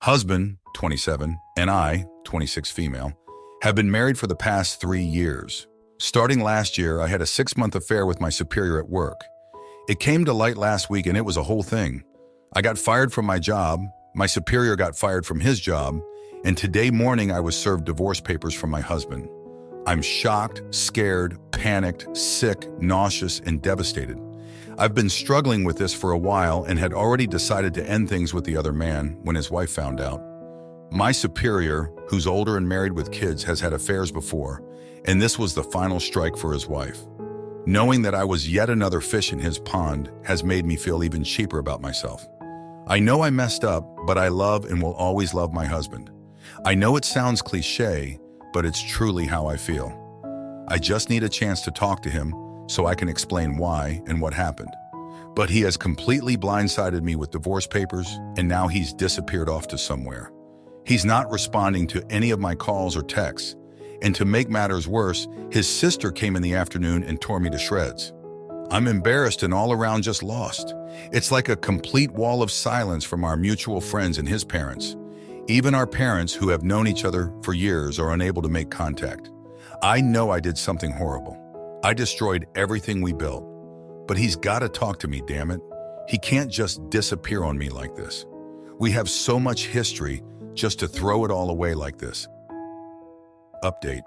Husband, 27, and I, 26 female, have been married for the past 3 years. Starting last year, I had a 6-month affair with my superior at work. It came to light last week and it was a whole thing. I got fired from my job, my superior got fired from his job, and today morning I was served divorce papers from my husband. I'm shocked, scared, panicked, sick, nauseous, and devastated. I've been struggling with this for a while and had already decided to end things with the other man when his wife found out. My superior, who's older and married with kids, has had affairs before, and this was the final strike for his wife. Knowing that I was yet another fish in his pond has made me feel even cheaper about myself. I know I messed up, but I love and will always love my husband. I know it sounds cliche, but it's truly how I feel. I just need a chance to talk to him so I can explain why and what happened. But he has completely blindsided me with divorce papers, and now he's disappeared off to somewhere. He's not responding to any of my calls or texts, and to make matters worse, his sister came in the afternoon and tore me to shreds. I'm embarrassed and all around just lost. It's like a complete wall of silence from our mutual friends and his parents. Even our parents, who have known each other for years, are unable to make contact. I know I did something horrible. I destroyed everything we built. But he's got to talk to me, damn it. He can't just disappear on me like this. We have so much history just to throw it all away like this. Update.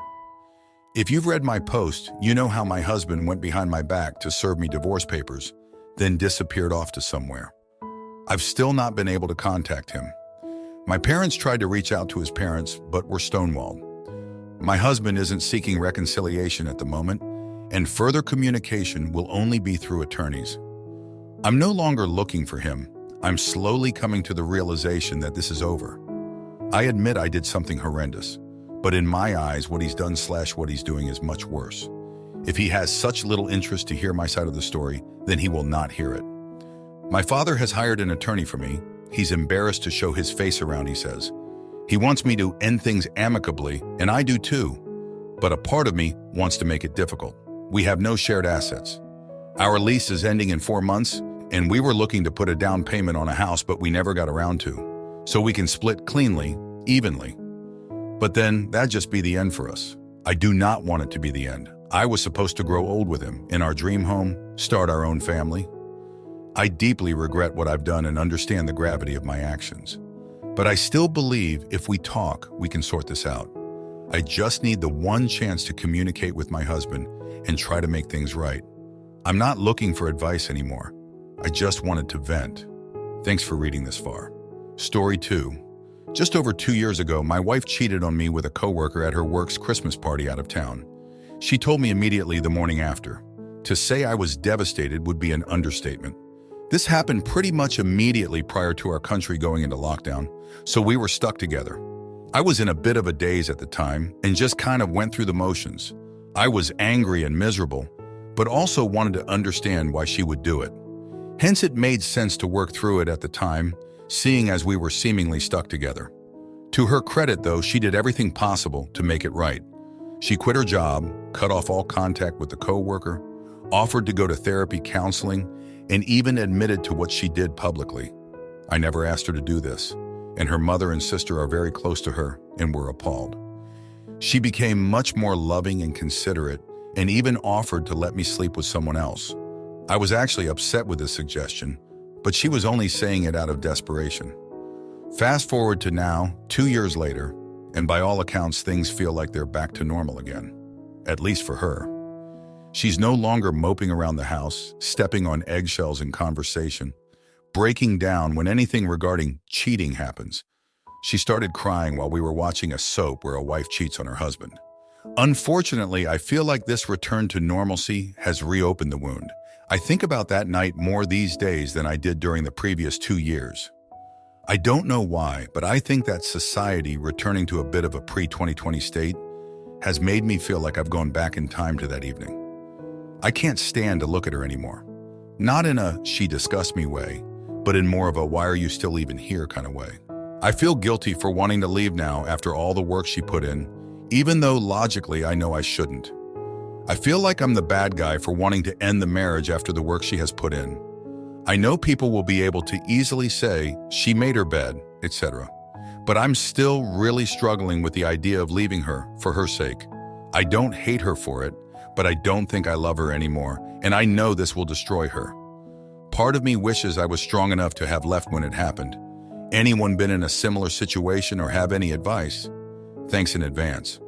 If you've read my post, you know how my husband went behind my back to serve me divorce papers, then disappeared off to somewhere. I've still not been able to contact him. My parents tried to reach out to his parents, but were stonewalled. My husband isn't seeking reconciliation at the moment, and further communication will only be through attorneys. I'm no longer looking for him. I'm slowly coming to the realization that this is over. I admit I did something horrendous, but in my eyes, what he's done / what he's doing is much worse. If he has such little interest to hear my side of the story, then he will not hear it. My father has hired an attorney for me. He's embarrassed to show his face around, he says. He wants me to end things amicably, and I do too. But a part of me wants to make it difficult. We have no shared assets. Our lease is ending in 4 months, and we were looking to put a down payment on a house, but we never got around to. So we can split cleanly, evenly. But then that'd just be the end for us. I do not want it to be the end. I was supposed to grow old with him in our dream home, start our own family. I deeply regret what I've done and understand the gravity of my actions. But I still believe if we talk, we can sort this out. I just need the one chance to communicate with my husband and try to make things right. I'm not looking for advice anymore. I just wanted to vent. Thanks for reading this far. Story 2. Just over 2 years ago, my wife cheated on me with a coworker at her work's Christmas party out of town. She told me immediately the morning after. To say I was devastated would be an understatement. This happened pretty much immediately prior to our country going into lockdown, so we were stuck together. I was in a bit of a daze at the time and just kind of went through the motions. I was angry and miserable, but also wanted to understand why she would do it. Hence, it made sense to work through it at the time, seeing as we were seemingly stuck together. To her credit, though, she did everything possible to make it right. She quit her job, cut off all contact with the coworker, offered to go to therapy, counseling, and even admitted to what she did publicly. I never asked her to do this, and her mother and sister are very close to her and were appalled. She became much more loving and considerate, and even offered to let me sleep with someone else. I was actually upset with this suggestion, but she was only saying it out of desperation. Fast forward to now, 2 years later, and by all accounts, things feel like they're back to normal again, at least for her. She's no longer moping around the house, stepping on eggshells in conversation, breaking down when anything regarding cheating happens. She started crying while we were watching a soap where a wife cheats on her husband. Unfortunately, I feel like this return to normalcy has reopened the wound. I think about that night more these days than I did during the previous 2 years. I don't know why, but I think that society returning to a bit of a pre-2020 state has made me feel like I've gone back in time to that evening. I can't stand to look at her anymore. Not in a "she disgusts me" way, but in more of a "why are you still even here" kind of way. I feel guilty for wanting to leave now after all the work she put in, even though logically I know I shouldn't. I feel like I'm the bad guy for wanting to end the marriage after the work she has put in. I know people will be able to easily say she made her bed, etc. But I'm still really struggling with the idea of leaving her for her sake. I don't hate her for it, but I don't think I love her anymore, and I know this will destroy her. Part of me wishes I was strong enough to have left when it happened. Anyone been in a similar situation or have any advice? Thanks in advance.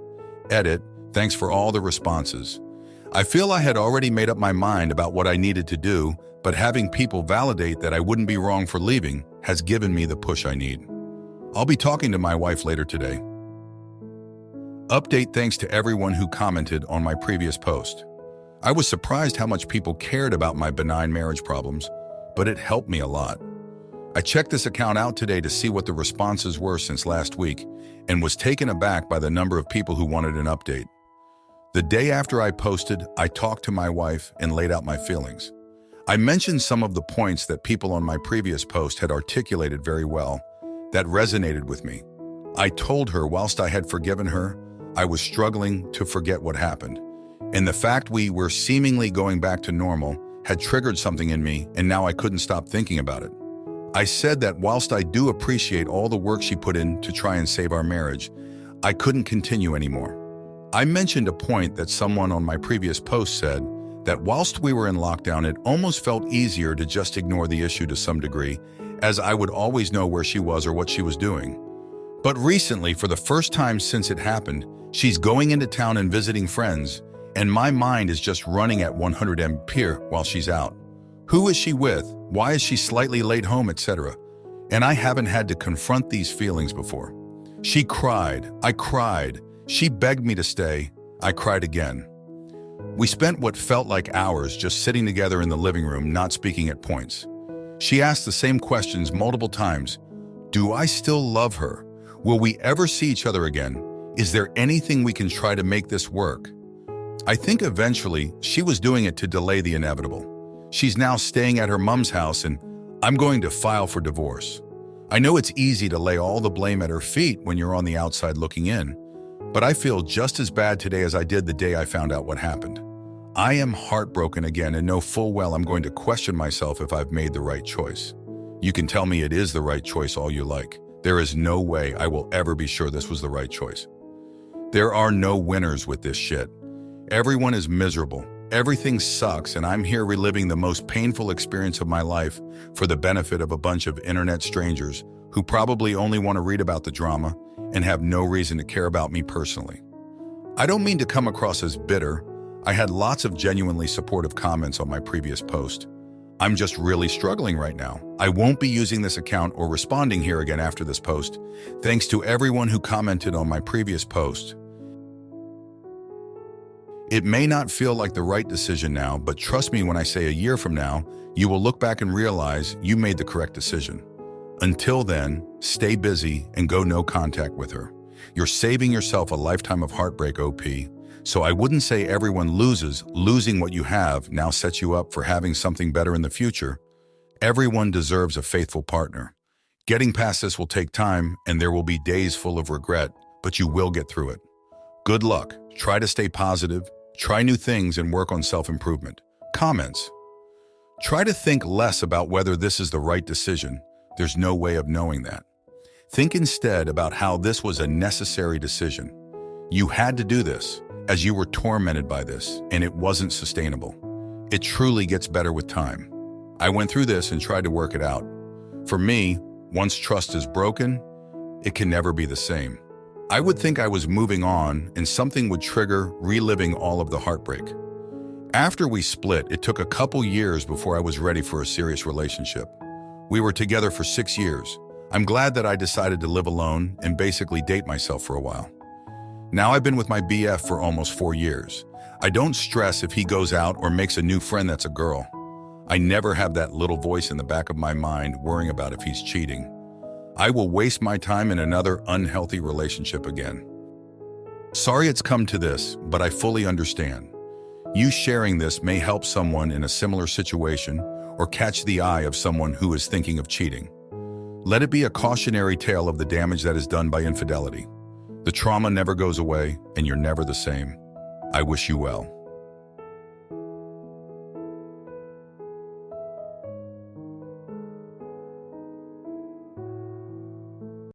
Edit, thanks for all the responses. I feel I had already made up my mind about what I needed to do, but having people validate that I wouldn't be wrong for leaving has given me the push I need. I'll be talking to my wife later today. Update, thanks to everyone who commented on my previous post. I was surprised how much people cared about my benign marriage problems, but it helped me a lot. I checked this account out today to see what the responses were since last week and was taken aback by the number of people who wanted an update. The day after I posted, I talked to my wife and laid out my feelings. I mentioned some of the points that people on my previous post had articulated very well that resonated with me. I told her whilst I had forgiven her, I was struggling to forget what happened, and the fact we were seemingly going back to normal had triggered something in me, and now I couldn't stop thinking about it. I said that whilst I do appreciate all the work she put in to try and save our marriage, I couldn't continue anymore. I mentioned a point that someone on my previous post said, that whilst we were in lockdown, it almost felt easier to just ignore the issue to some degree, as I would always know where she was or what she was doing. But recently, for the first time since it happened, she's going into town and visiting friends, and my mind is just running at 100 mph while she's out. Who is she with? Why is she slightly late home, etc.? And I haven't had to confront these feelings before. She cried. I cried. She begged me to stay. I cried again. We spent what felt like hours just sitting together in the living room, not speaking at points. She asked the same questions multiple times. Do I still love her? Will we ever see each other again? Is there anything we can try to make this work? I think eventually she was doing it to delay the inevitable. She's now staying at her mom's house, and I'm going to file for divorce. I know it's easy to lay all the blame at her feet when you're on the outside looking in, but I feel just as bad today as I did the day I found out what happened. I am heartbroken again and know full well I'm going to question myself if I've made the right choice. You can tell me it is the right choice all you like. There is no way I will ever be sure this was the right choice. There are no winners with this shit. Everyone is miserable. Everything sucks, and I'm here reliving the most painful experience of my life for the benefit of a bunch of internet strangers who probably only want to read about the drama and have no reason to care about me personally. I don't mean to come across as bitter. I had lots of genuinely supportive comments on my previous post. I'm just really struggling right now. I won't be using this account or responding here again after this post. Thanks to everyone who commented on my previous post. It may not feel like the right decision now, but trust me when I say a year from now, you will look back and realize you made the correct decision. Until then, stay busy and go no contact with her. You're saving yourself a lifetime of heartbreak, OP. So I wouldn't say everyone loses. Losing what you have now sets you up for having something better in the future. Everyone deserves a faithful partner. Getting past this will take time, and there will be days full of regret, but you will get through it. Good luck. Try to stay positive. Try new things and work on self-improvement. Comments. Try to think less about whether this is the right decision. There's no way of knowing that. Think instead about how this was a necessary decision. You had to do this, as you were tormented by this, and it wasn't sustainable. It truly gets better with time. I went through this and tried to work it out. For me, once trust is broken, it can never be the same. I would think I was moving on and something would trigger reliving all of the heartbreak. After we split, it took a couple years before I was ready for a serious relationship. We were together for 6 years. I'm glad that I decided to live alone and basically date myself for a while. Now I've been with my BF for almost 4 years. I don't stress if he goes out or makes a new friend that's a girl. I never have that little voice in the back of my mind worrying about if he's cheating. I will waste my time in another unhealthy relationship again. Sorry it's come to this, but I fully understand. You sharing this may help someone in a similar situation or catch the eye of someone who is thinking of cheating. Let it be a cautionary tale of the damage that is done by infidelity. The trauma never goes away, and you're never the same. I wish you well.